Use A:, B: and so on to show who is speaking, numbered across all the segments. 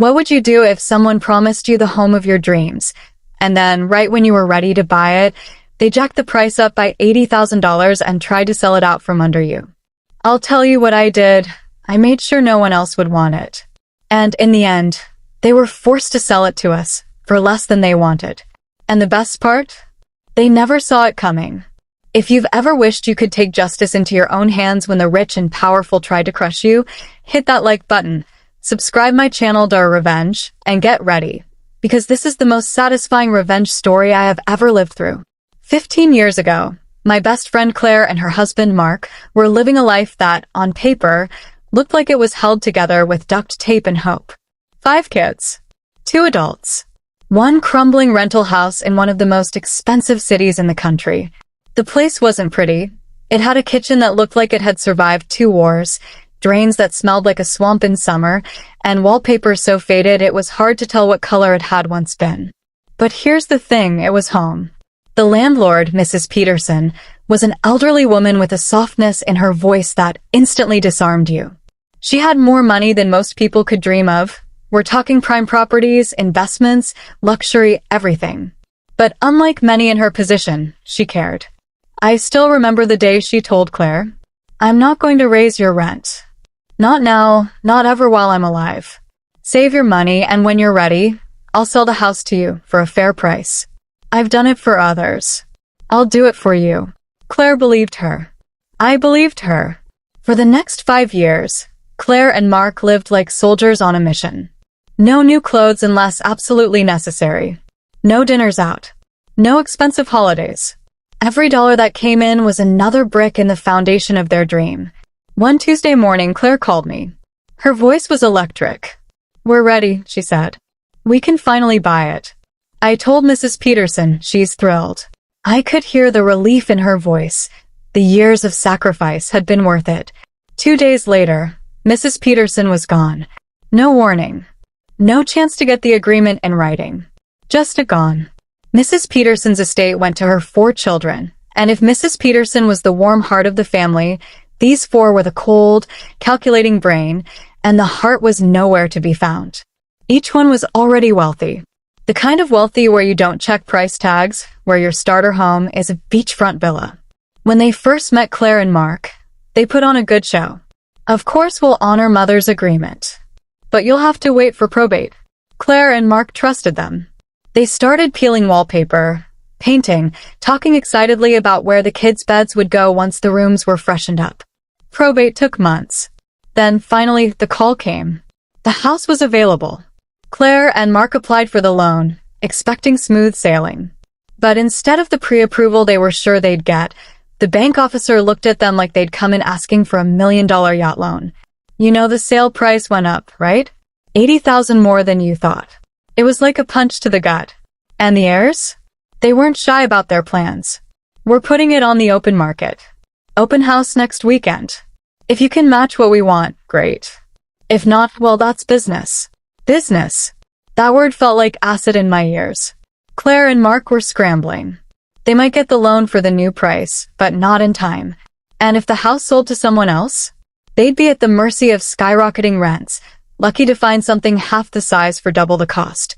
A: What would you do if someone promised you the home of your dreams, and then, right when you were ready to buy it, they jacked the price up by $80,000 and tried to sell it out from under you? I'll tell you what I did. I made sure no one else would want it. And in the end, they were forced to sell it to us for less than they wanted. And the best part? They never saw it coming. If you've ever wished you could take justice into your own hands when the rich and powerful tried to crush you, hit that like button, subscribe my channel drrevenge, and get ready, because this is the most satisfying revenge story I have ever lived through. 15 years ago, my best friend Claire and her husband Mark were living a life that, on paper, looked like it was held together with duct tape and hope. 5 kids, 2 adults, 1 crumbling rental house in one of the most expensive cities in the country. The place wasn't pretty. It had a kitchen that looked like it had survived 2 wars, drains that smelled like a swamp in summer, and wallpaper so faded it was hard to tell what color it had once been. But here's the thing, it was home. The landlord, Mrs. Peterson, was an elderly woman with a softness in her voice that instantly disarmed you. She had more money than most people could dream of. We're talking prime properties, investments, luxury, everything. But unlike many in her position, she cared. I still remember the day she told Claire, "I'm not going to raise your rent. Not now, not ever while I'm alive. Save your money, and when you're ready, I'll sell the house to you for a fair price. I've done it for others. I'll do it for you." Claire believed her. I believed her. For the next 5 years, Claire and Mark lived like soldiers on a mission. No new clothes unless absolutely necessary. No dinners out. No expensive holidays. Every dollar that came in was another brick in the foundation of their dream. One Tuesday morning, Claire called me. Her voice was electric. "We're ready," she said. "We can finally buy it." I told Mrs. Peterson she's thrilled. I could hear the relief in her voice. The years of sacrifice had been worth it. 2 days later, Mrs. Peterson was gone. No warning. No chance to get the agreement in writing. Just a gone. Mrs. Peterson's estate went to her 4 children, and if Mrs. Peterson was the warm heart of the family, these 4 were the cold, calculating brain, and the heart was nowhere to be found. Each one was already wealthy. The kind of wealthy where you don't check price tags, where your starter home is a beachfront villa. When they first met Claire and Mark, they put on a good show. "Of course we'll honor Mother's agreement, but you'll have to wait for probate." Claire and Mark trusted them. They started peeling wallpaper, painting, talking excitedly about where the kids' beds would go once the rooms were freshened up. Probate took months. Then, finally, the call came. The house was available. Claire and Mark applied for the loan, expecting smooth sailing. But instead of the pre-approval they were sure they'd get, the bank officer looked at them like they'd come in asking for $1 million yacht loan. You know, the sale price went up, right? $80,000 more than you thought. It was like a punch to the gut. And the heirs? They weren't shy about their plans. "We're putting it on the open market. Open house next weekend. If you can match what we want, great. If not, well, that's business." Business. That word felt like acid in my ears. Claire and Mark were scrambling. They might get the loan for the new price, but not in time. And if the house sold to someone else, they'd be at the mercy of skyrocketing rents, lucky to find something half the size for double the cost.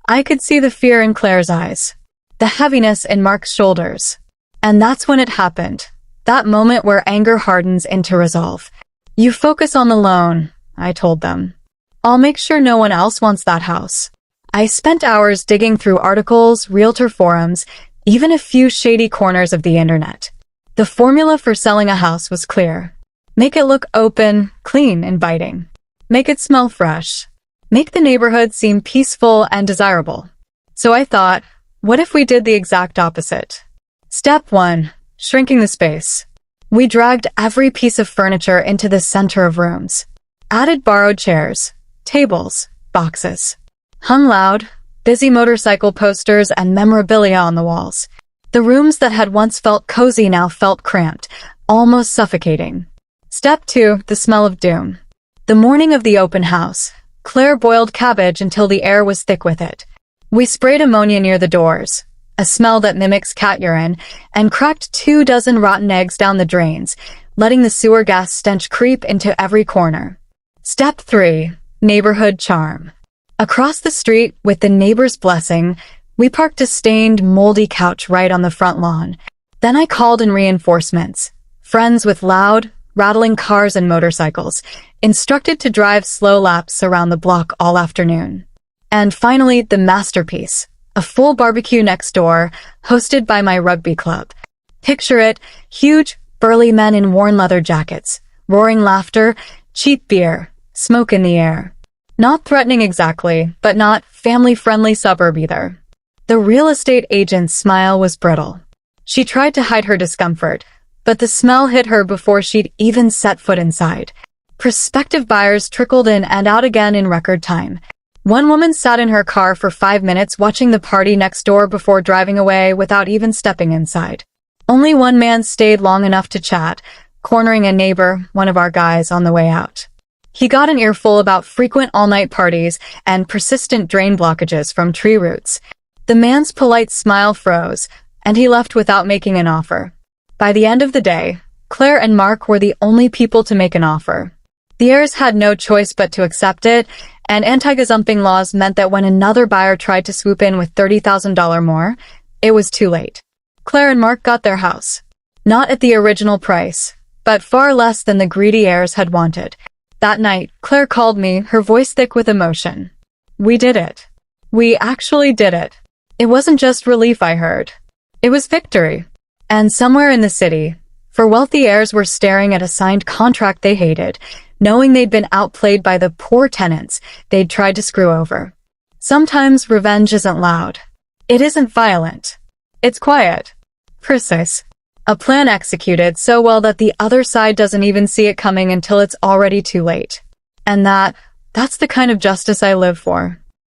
A: I could see the fear in Claire's eyes, the heaviness in Mark's shoulders. And that's when it happened. That moment where anger hardens into resolve. "You focus on the loan," I told them. "I'll make sure no one else wants that house." I spent hours digging through articles, realtor forums, even a few shady corners of the internet. The formula for selling a house was clear. Make it look open, clean, inviting. Make it smell fresh. Make the neighborhood seem peaceful and desirable. So I thought, what if we did the exact opposite? Step 1. Shrinking the space. We dragged every piece of furniture into the center of rooms. Added borrowed chairs, tables, boxes. Hung loud, busy motorcycle posters and memorabilia on the walls. The rooms that had once felt cozy now felt cramped, almost suffocating. Step 2. The smell of doom. The morning of the open house, Claire boiled cabbage until the air was thick with it. We sprayed ammonia near the doors, a smell that mimics cat urine, and cracked 24 rotten eggs down the drains, letting the sewer gas stench creep into every corner. Step 3. Neighborhood charm. Across the street, with the neighbor's blessing, we parked a stained, moldy couch right on the front lawn. Then I called in reinforcements. Friends with loud, rattling cars and motorcycles, instructed to drive slow laps around the block all afternoon. And finally, the masterpiece, a full barbecue next door, hosted by my rugby club. Picture it, huge, burly men in worn leather jackets, roaring laughter, cheap beer, smoke in the air. Not threatening exactly, but not family-friendly suburb either. The real estate agent's smile was brittle. She tried to hide her discomfort, but the smell hit her before she'd even set foot inside. Prospective buyers trickled in and out again in record time. One woman sat in her car for 5 minutes watching the party next door before driving away without even stepping inside. Only one man stayed long enough to chat, cornering a neighbor, one of our guys, on the way out. He got an earful about frequent all-night parties and persistent drain blockages from tree roots. The man's polite smile froze, and he left without making an offer. By the end of the day, Claire and Mark were the only people to make an offer. The heirs had no choice but to accept it, and anti-gazumping laws meant that when another buyer tried to swoop in with $30,000 more, it was too late. Claire and Mark got their house. Not at the original price, but far less than the greedy heirs had wanted. That night, Claire called me, her voice thick with emotion. We did it. We actually did it. It wasn't just relief I heard. It was victory. And somewhere in the city, for wealthy heirs were staring at a signed contract they hated, knowing they'd been outplayed by the poor tenants they'd tried to screw over. Sometimes revenge isn't loud. It isn't violent. It's quiet. Precise. A plan executed so well that the other side doesn't even see it coming until it's already too late. And that's the kind of justice I live for.